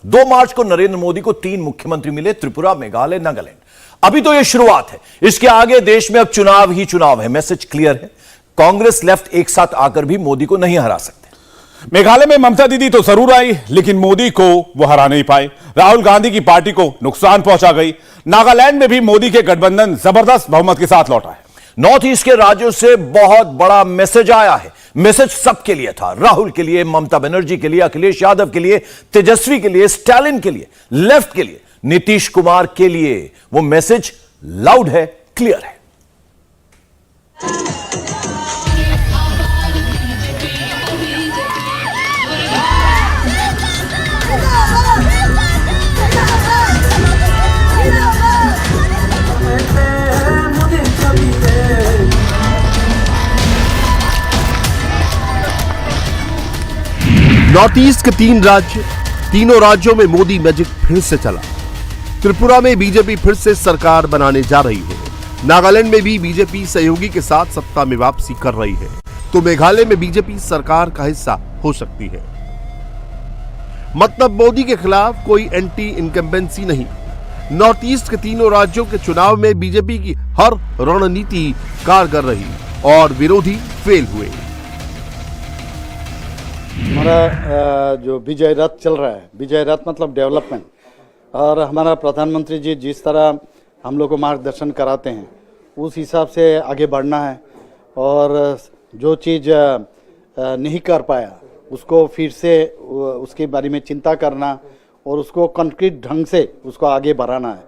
2 मार्च को नरेंद्र मोदी को 3 मुख्यमंत्री मिले, त्रिपुरा, मेघालय, नागालैंड। अभी तो यह शुरुआत है, इसके आगे देश में अब चुनाव ही चुनाव है। मैसेज क्लियर है, कांग्रेस लेफ्ट एक साथ आकर भी मोदी को नहीं हरा सकते। मेघालय में ममता दीदी तो जरूर आई, लेकिन मोदी को वो हरा नहीं पाए। राहुल गांधी की पार्टी को नुकसान पहुंचा गई। नागालैंड में भी मोदी के गठबंधन जबरदस्त बहुमत के साथ लौटा है। नॉर्थ ईस्ट के राज्यों से बहुत बड़ा मैसेज आया है। मैसेज सबके लिए था, राहुल के लिए, ममता बनर्जी के लिए, अखिलेश यादव के लिए, तेजस्वी के लिए, स्टालिन के लिए, लेफ्ट के लिए, नीतीश कुमार के लिए। वो मैसेज लाउड है, क्लियर है। नॉर्थ ईस्ट के 3 राज्य, तीनों राज्यों में मोदी मैजिक फिर से चला। त्रिपुरा में बीजेपी फिर से सरकार बनाने जा रही है। नागालैंड में भी बीजेपी सहयोगी के साथ सत्ता में वापसी कर रही है, तो मेघालय में बीजेपी सरकार का हिस्सा हो सकती है। मतलब मोदी के खिलाफ कोई एंटी इनकम्बेंसी नहीं। नॉर्थ ईस्ट के तीनों राज्यों के चुनाव में बीजेपी की हर रणनीति कारगर रही और विरोधी फेल हुए। हमारा जो विजय रथ चल रहा है, विजय रथ मतलब डेवलपमेंट, और हमारा प्रधानमंत्री जी जिस तरह हम लोग को मार्गदर्शन कराते हैं उस हिसाब से आगे बढ़ना है। और जो चीज़ नहीं कर पाया उसको फिर से उसके बारे में चिंता करना और उसको कंक्रीट ढंग से उसको आगे बढ़ाना है।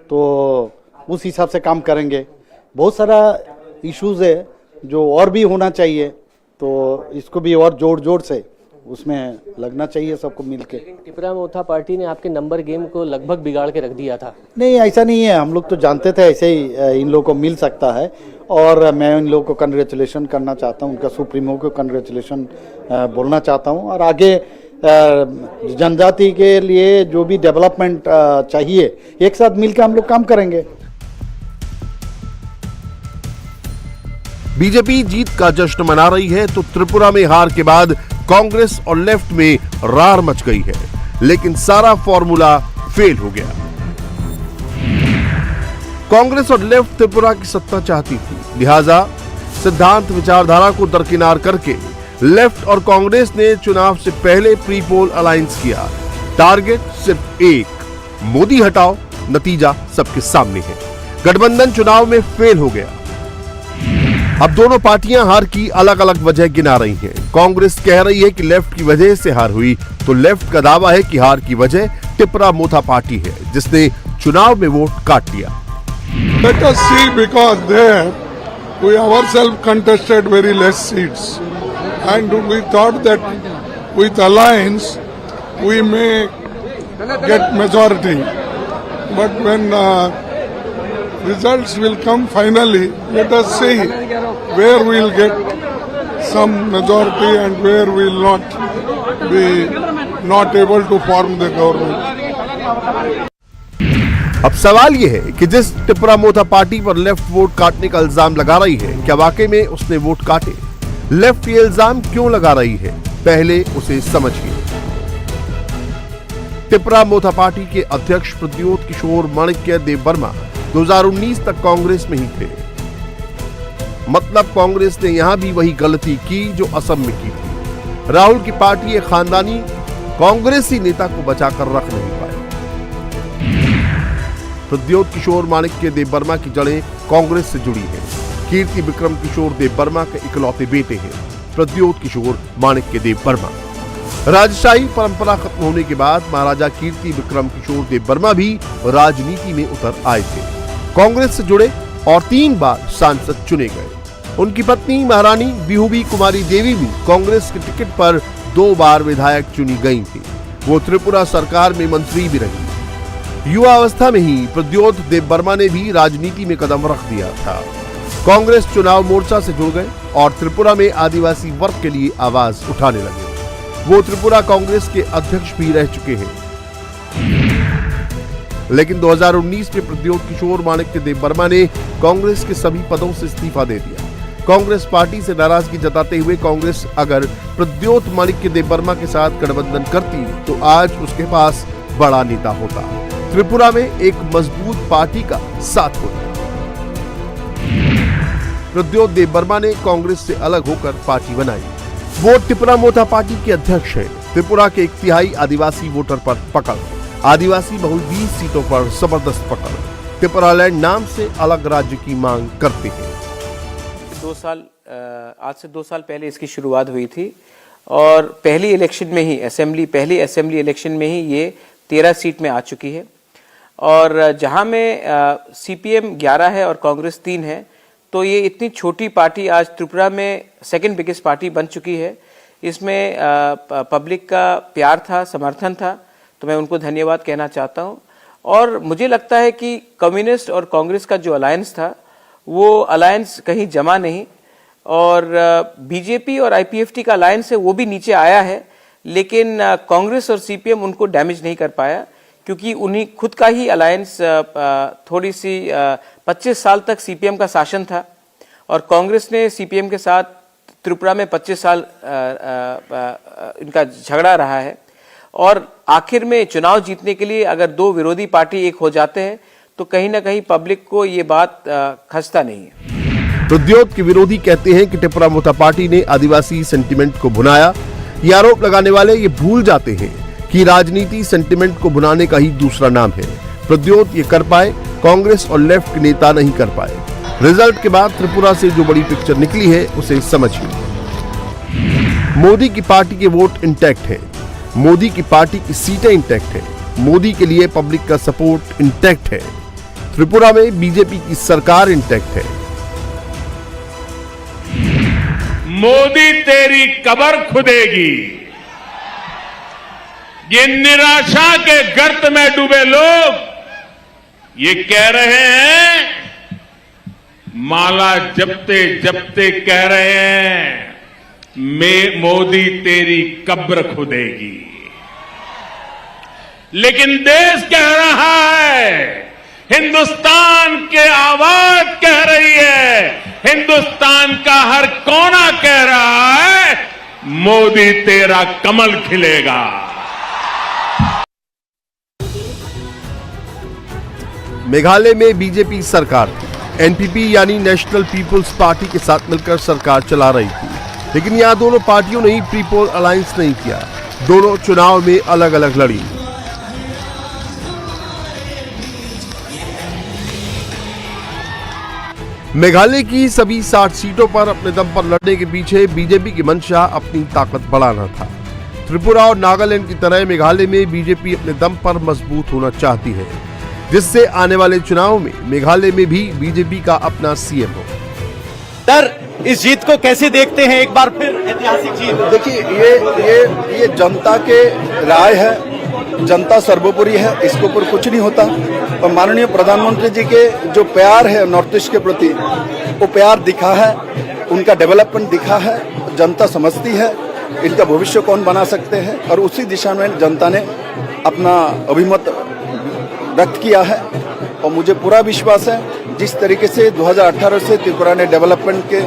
तो उस हिसाब से काम करेंगे। बहुत सारा इश्यूज है जो और भी होना चाहिए, तो इसको भी और जोड़ से उसमें लगना चाहिए सबको मिलके। त्रिपुरा मोथा पार्टी ने आपके नंबर गेम को लगभग बिगाड़ के रख दिया था। नहीं, ऐसा नहीं है। हम लोग तो जानते थे ऐसे ही इन लोगों को मिल सकता है, और मैं इन लोगों को कंग्रेचुलेशन करना चाहता हूं, उनका सुप्रीमो को कंग्रेचुलेशन बोलना चाहता हूं। और आगे जनजाति के लिए जो भी डेवलपमेंट चाहिए, एक साथ मिलकर हम लोग काम करेंगे। बीजेपी जीत का जश्न मना रही है, तो त्रिपुरा में हार के बाद कांग्रेस और लेफ्ट में रार मच गई है, लेकिन सारा फॉर्मूला फेल हो गया। कांग्रेस और लेफ्ट त्रिपुरा की सत्ता चाहती थी, लिहाजा सिद्धांत विचारधारा को दरकिनार करके लेफ्ट और कांग्रेस ने चुनाव से पहले प्री पोल अलायंस किया। टारगेट सिर्फ एक, मोदी हटाओ। नतीजा सबके सामने है, गठबंधन चुनाव में फेल हो गया। अब दोनों पार्टियां हार की अलग अलग वजह गिना रही हैं। कांग्रेस कह रही है कि लेफ्ट की वजह से हार हुई, तो लेफ्ट का दावा है कि हार की वजह त्रिपुरा मोथा पार्टी है, जिसने चुनाव में वोट काट लिया। Let us see, because there we ourselves contested very less seats, and we thought that with alliance we may get majority. But when results will come finally, let us see where we will get some majority and where we will not be not able to form the government. अब सवाल यह है कि जिस त्रिपुरा मोथा party पर left vote काटने का इल्जाम लगा रही है, क्या वाकई में उसने वोट काटे? लेफ्ट ये इल्जाम क्यों लगा रही है, पहले उसे समझिए। त्रिपुरा मोथा पार्टी के अध्यक्ष प्रद्योत किशोर माणिक्य देववर्मा 2019 तक कांग्रेस में ही थे। मतलब कांग्रेस ने यहां भी वही गलती की जो असम में की थी। राहुल की पार्टी एक खानदानी कांग्रेसी नेता को बचाकर रख नहीं पाए। प्रद्योत किशोर माणिक्य देववर्मा की जड़ें कांग्रेस से जुड़ी हैं। कीर्ति विक्रम किशोर देववर्मा के इकलौते बेटे हैं प्रद्योत किशोर माणिक्य देववर्मा। राजशाही परंपरा खत्म होने के बाद महाराजा कीर्ति विक्रम किशोर देववर्मा भी राजनीति में उतर आए थे। कांग्रेस से जुड़े और 3 बार सांसद चुने गए। उनकी पत्नी महारानी बिहुबी कुमारी देवी भी कांग्रेस के टिकट पर 2 बार विधायक चुनी गई थी। वो त्रिपुरा सरकार में मंत्री भी रही। युवा अवस्था में ही प्रद्योत देववर्मा ने भी राजनीति में कदम रख दिया था। कांग्रेस चुनाव मोर्चा से जुड़ गए और त्रिपुरा में आदिवासी वर्ग के लिए आवाज उठाने लगे। वो त्रिपुरा कांग्रेस के अध्यक्ष भी रह चुके हैं। लेकिन 2019 में प्रद्योत किशोर माणिक्य देववर्मा ने कांग्रेस के सभी पदों से इस्तीफा दे दिया। कांग्रेस पार्टी से नाराजगी जताते हुए कांग्रेस अगर प्रद्योत माणिक्य देववर्मा के साथ गठबंधन करती तो आज उसके पास बड़ा नेता होता, त्रिपुरा में एक मजबूत पार्टी का साथ होता। प्रद्योत देबबर्मा ने कांग्रेस से अलग होकर पार्टी बनाई। वो त्रिपुरा मोर्चा पार्टी के अध्यक्ष है। त्रिपुरा के 1/3 आदिवासी वोटर पर पकड़, आदिवासी बहुल 20 सीटों पर जबरदस्त पकड़, त्रिपुरालैंड नाम से अलग राज्य की मांग करते हैं। आज से 2 साल पहले इसकी शुरुआत हुई थी और पहली इलेक्शन में ही पहली असेंबली इलेक्शन में ही ये 13 सीट में आ चुकी है। और जहां में सीपीएम 11 है और कांग्रेस 3 है, तो ये इतनी छोटी पार्टी आज त्रिपुरा में सेकंड बिगेस्ट पार्टी बन चुकी है। इसमें पब्लिक का प्यार था, समर्थन था, तो मैं उनको धन्यवाद कहना चाहता हूँ। और मुझे लगता है कि कम्युनिस्ट और कांग्रेस का जो अलायंस था वो अलायंस कहीं जमा नहीं, और बीजेपी और आईपीएफटी का अलायंस है वो भी नीचे आया है, लेकिन कांग्रेस और सीपीएम उनको डैमेज नहीं कर पाया, क्योंकि उन्हीं खुद का ही अलायंस थोड़ी सी 25 साल तक सीपीएम का शासन था और कांग्रेस ने सीपीएम के साथ त्रिपुरा में 25 साल इनका झगड़ा रहा है। और आखिर में चुनाव जीतने के लिए अगर 2 विरोधी पार्टी एक हो जाते हैं तो कहीं ना कहीं पब्लिक को ये बात खसता नहीं है। प्रद्योत के विरोधी कहते हैं कि त्रिपुरा मोर्चा पार्टी ने आदिवासी सेंटिमेंट को भुनाया। ये आरोप लगाने वाले ये भूल जाते हैं कि राजनीति सेंटिमेंट को भुनाने का ही दूसरा नाम है। प्रद्योत ये कर पाए, कांग्रेस और लेफ्ट के नेता नहीं कर पाए। रिजल्ट के बाद त्रिपुरा से जो बड़ी पिक्चर निकली है उसे समझिए। मोदी की पार्टी के वोट इंटैक्ट है, मोदी की पार्टी की सीटें इंटैक्ट है, मोदी के लिए पब्लिक का सपोर्ट इंटैक्ट है। त्रिपुरा में बीजेपी की सरकार इंटैक्ट है। मोदी तेरी कब्र खुदेगी। ये निराशा के गर्त में डूबे लोग ये कह रहे हैं, माला जपते जपते कह रहे हैं, मोदी तेरी कब्र खुदेगी। लेकिन देश कह रहा है, हिंदुस्तान के आवाज कह रही है, हिंदुस्तान का हर कोना कह रहा है, मोदी तेरा कमल खिलेगा। मेघालय में बीजेपी सरकार थी। एनपीपी यानी नेशनल पीपुल्स पार्टी के साथ मिलकर सरकार चला रही थी, लेकिन यहां दोनों पार्टियों ने ही प्री पोल अलायंस नहीं किया। दोनों चुनाव में अलग अलग लड़ी। मेघालय की सभी 60 सीटों पर अपने दम पर लड़ने के पीछे बीजेपी की मंशा अपनी ताकत बढ़ाना था। त्रिपुरा और नागालैंड की तरह मेघालय में बीजेपी अपने दम पर मजबूत होना चाहती है, जिससे आने वाले चुनाव में मेघालय में भी बीजेपी का अपना सीएम हो। सर, इस जीत को कैसे देखते हैं? एक बार फिर ऐतिहासिक जीत। देखिए, ये जनता के राय है, जनता सर्वोपरि है, इसके ऊपर कुछ नहीं होता। और माननीय प्रधानमंत्री जी के जो प्यार है नॉर्थ ईस्ट के प्रति, वो प्यार दिखा है, उनका डेवलपमेंट दिखा है, जनता समझती है इनका भविष्य कौन बना सकते हैं, और उसी दिशा में जनता ने अपना अभिमत व्यक्त किया है। और मुझे पूरा विश्वास है जिस तरीके से 2018 से त्रिपुरा ने डेवलपमेंट के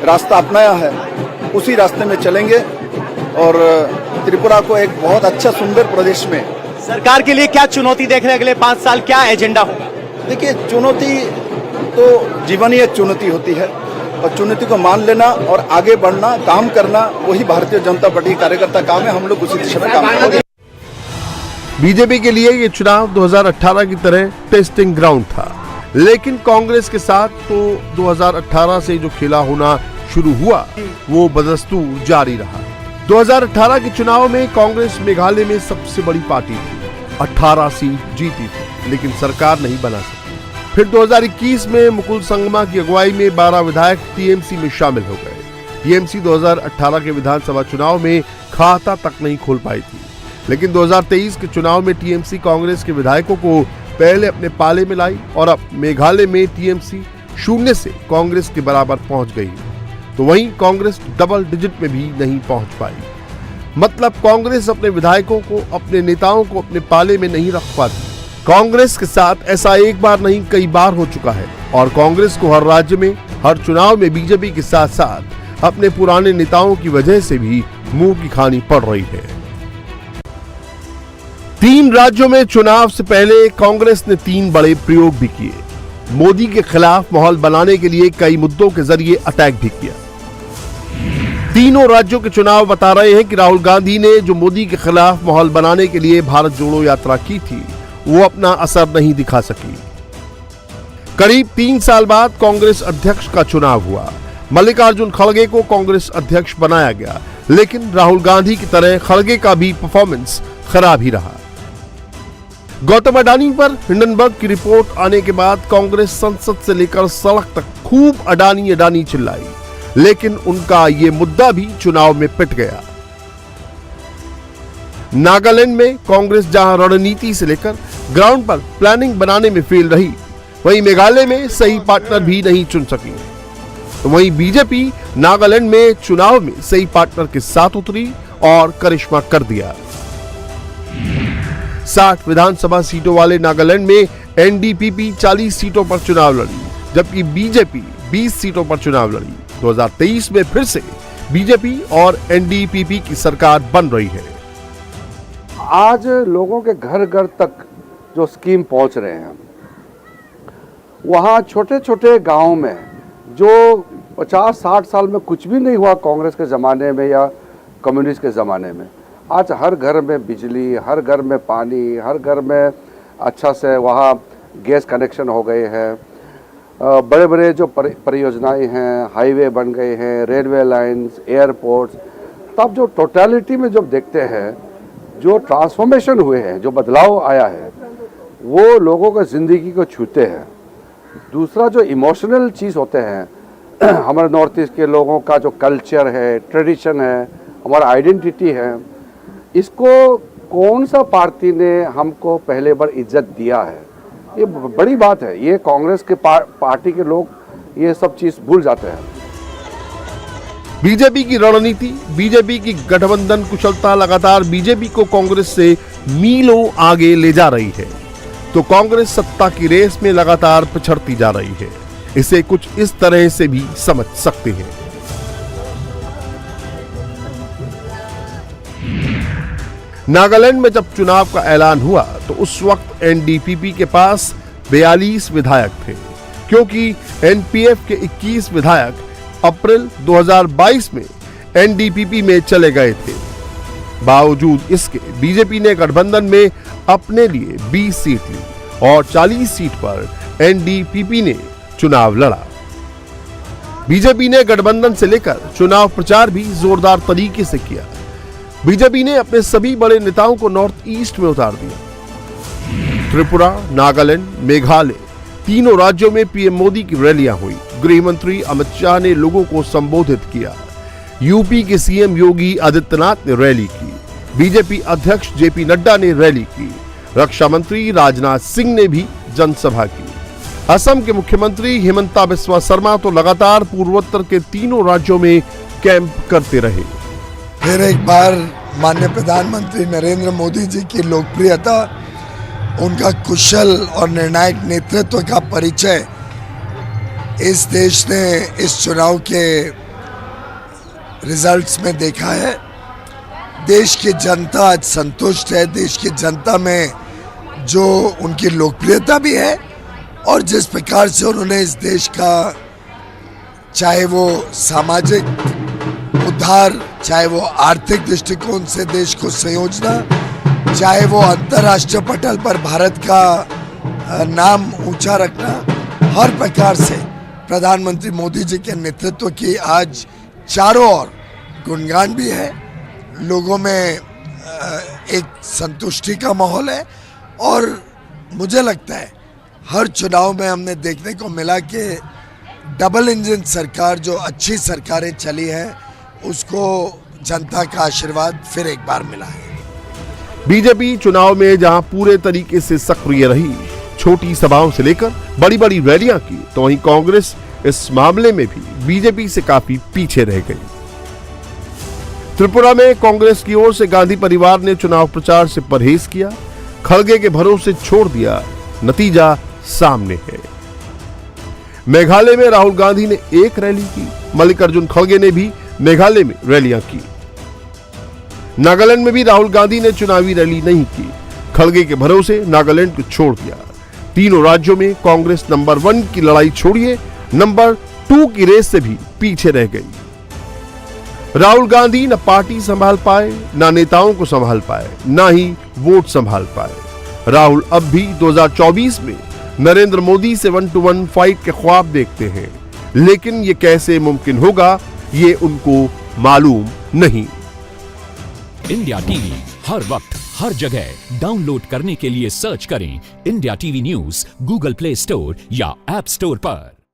रास्ता अपनाया है, उसी रास्ते में चलेंगे और त्रिपुरा को एक बहुत अच्छा सुंदर प्रदेश में। सरकार के लिए क्या चुनौती देख रहे हैं अगले 5 साल, क्या एजेंडा होगा? देखिए, चुनौती तो जीवन ही एक चुनौती होती है, और चुनौती को मान लेना और आगे बढ़ना, काम करना, वही भारतीय जनता पार्टी कार्यकर्ता काम है। हम लोग उसी दिशा में काम करेंगे। बीजेपी के लिए ये चुनाव 2018 की तरह टेस्टिंग ग्राउंड था, लेकिन कांग्रेस के साथ तो 2018 से जो खेला होना शुरू हुआ वो बदस्तूर जारी रहा। 2018 के चुनाव में कांग्रेस मेघालय में सबसे बड़ी पार्टी थी, 18 सीट जीती थी, लेकिन सरकार नहीं बना सकी। फिर 2021 में मुकुल संगमा की अगुवाई में 12 विधायक टीएमसी में शामिल हो गए। टीएमसी 2018 के विधानसभा चुनाव में खाता तक नहीं खोल पाई थी, लेकिन 2023 के चुनाव में टीएमसी कांग्रेस के विधायकों को पहले अपने पाले में लाई और अब मेघालय में टीएमसी 0 से कांग्रेस के बराबर पहुंच गई। तो वहीं कांग्रेस डबल डिजिट में भी नहीं पहुंच पाई। मतलब कांग्रेस अपने विधायकों को, अपने नेताओं को अपने पाले में नहीं रख पाती। कांग्रेस के साथ ऐसा एक बार नहीं कई बार हो चुका है, और कांग्रेस को हर राज्य में, हर चुनाव में बीजेपी के साथ साथ अपने पुराने नेताओं की वजह से भी मुंह की खानी पड़ रही है। 3 राज्यों में चुनाव से पहले कांग्रेस ने 3 बड़े प्रयोग भी किए। मोदी के खिलाफ माहौल बनाने के लिए कई मुद्दों के जरिए अटैक भी किया। तीनों राज्यों के चुनाव बता रहे हैं कि राहुल गांधी ने जो मोदी के खिलाफ माहौल बनाने के लिए भारत जोड़ो यात्रा की थी, वो अपना असर नहीं दिखा सकी। करीब 3 साल बाद कांग्रेस अध्यक्ष का चुनाव हुआ। मल्लिकार्जुन खड़गे को कांग्रेस अध्यक्ष बनाया गया, लेकिन राहुल गांधी की तरह खड़गे का भी परफॉर्मेंस खराब ही रहा। गौतम अडानी पर हिंडनबर्ग की रिपोर्ट आने के बाद कांग्रेस संसद से लेकर सड़क तक खूब अडानी अडानी चिल्लाई, लेकिन उनका यह मुद्दा भी चुनाव में पिट गया। नागालैंड में कांग्रेस जहां रणनीति से लेकर ग्राउंड पर प्लानिंग बनाने में फेल रही, वहीं मेघालय में सही पार्टनर भी नहीं चुन सकी। तो वहीं बीजेपी नागालैंड में चुनाव में सही पार्टनर के साथ उतरी और करिश्मा कर दिया। 60 विधानसभा सीटों वाले नागालैंड में एनडीपीपी 40 सीटों पर चुनाव लड़ी, जबकि बीजेपी 20 सीटों पर चुनाव लड़ी। 2023 में फिर से बीजेपी और एनडीपीपी की सरकार बन रही है। आज लोगों के घर घर तक जो स्कीम पहुंच रहे हैं, वहाँ छोटे छोटे गांव में जो 50-60 साल में कुछ भी नहीं हुआ कांग्रेस के ज़माने में या कम्युनिस्ट के ज़माने में, आज हर घर में बिजली, हर घर में पानी, हर घर में अच्छा से वहाँ गैस कनेक्शन हो गए हैं। बड़े बड़े जो परियोजनाएं हैं, हाईवे बन गए हैं, रेलवे लाइन्स, एयरपोर्ट्स। तब जो टोटलिटी में जब देखते हैं, जो ट्रांसफॉर्मेशन हुए हैं, जो बदलाव आया है, वो लोगों को ज़िंदगी को छूते हैं। दूसरा जो इमोशनल चीज़ होते हैं, हमारे नॉर्थ ईस्ट के लोगों का जो कल्चर है, ट्रेडिशन है, हमारा आइडेंटिटी है, इसको कौन सा पार्टी ने हमको पहले बार इज्जत दिया है, ये बड़ी बात है। ये कांग्रेस के पार्टी के लोग ये सब चीज़ भूल जाते हैं। बीजेपी की रणनीति, बीजेपी की गठबंधन कुशलता लगातार बीजेपी को कांग्रेस से मीलों आगे ले जा रही है, तो कांग्रेस सत्ता की रेस में लगातार पिछड़ती जा रही है। इसे कुछ इस तरह से भी समझ सकते हैं। नागालैंड में जब चुनाव का ऐलान हुआ तो उस वक्त एनडीपीपी के पास 42 विधायक थे, क्योंकि एनपीएफ के 21 विधायक अप्रैल 2022 में एनडीपीपी में चले गए थे। बावजूद इसके बीजेपी ने गठबंधन में अपने लिए 20 सीट ली और 40 सीट पर एनडीपीपी ने चुनाव लड़ा। बीजेपी ने गठबंधन से लेकर चुनाव प्रचार भी जोरदार तरीके से किया। बीजेपी ने अपने सभी बड़े नेताओं को नॉर्थ ईस्ट में उतार दिया। त्रिपुरा, नागालैंड, मेघालय, तीनों राज्यों में पीएम मोदी की रैलियां हुई। गृह मंत्री अमित शाह ने लोगों को संबोधित किया। यूपी के सीएम योगी आदित्यनाथ ने रैली की। बीजेपी अध्यक्ष जेपी नड्डा ने रैली की। रक्षा मंत्री राजनाथ सिंह ने भी जनसभा की। असम के मुख्यमंत्री हिमंता बिस्वा शर्मा तो लगातार पूर्वोत्तर के तीनों राज्यों में कैंप करते रहे। फिर एक बार माननीय प्रधानमंत्री नरेंद्र मोदी जी की लोकप्रियता, उनका कुशल और निर्णायक नेतृत्व का परिचय इस देश ने इस चुनाव के रिजल्ट्स में देखा है। देश की जनता आज संतुष्ट है। देश की जनता में जो उनकी लोकप्रियता भी है और जिस प्रकार से उन्होंने इस देश का, चाहे वो सामाजिक उद्धार, चाहे वो आर्थिक दृष्टिकोण से देश को संयोजना, चाहे वो अंतर्राष्ट्रीय पटल पर भारत का नाम ऊंचा रखना, हर प्रकार से प्रधानमंत्री मोदी जी के नेतृत्व की आज चारों ओर गुणगान भी है। लोगों में एक संतुष्टि का माहौल है और मुझे लगता है हर चुनाव में हमने देखने को मिला कि डबल इंजन सरकार, जो अच्छी सरकारें चली हैं, उसको जनता का आशीर्वाद फिर एक बार मिला है। बीजेपी चुनाव में जहां पूरे तरीके से सक्रिय रही, छोटी सभाओं से लेकर बड़ी बड़ी रैलियां की, तो वहीं कांग्रेस इस मामले में भी बीजेपी से काफी पीछे रह गई। त्रिपुरा में कांग्रेस की ओर से गांधी परिवार ने चुनाव प्रचार से परहेज किया, खड़गे के भरोसे छोड़ दिया। नतीजा सामने है। मेघालय में राहुल गांधी ने एक रैली की, मल्लिकार्जुन खड़गे ने भी मेघालय में रैलियां की। नागालैंड में भी राहुल गांधी ने चुनावी रैली नहीं की। खड़गे के भरोसे नागालैंड को छोड़ दिया। तीनों राज्यों में कांग्रेस नंबर 1 की लड़ाई छोड़िए नंबर 2 की रेस से भी पीछे रह गई। राहुल गांधी न पार्टी संभाल पाए, न नेताओं को संभाल पाए, न ही वोट संभाल पाए। राहुल अब भी 2024 में नरेंद्र मोदी से 1-to-1 फाइट के ख्वाब देखते हैं, लेकिन ये कैसे मुमकिन होगा ये उनको मालूम नहीं। इंडिया टीवी हर वक्त हर जगह डाउनलोड करने के लिए सर्च करें India TV news Google play store या ऐप स्टोर पर।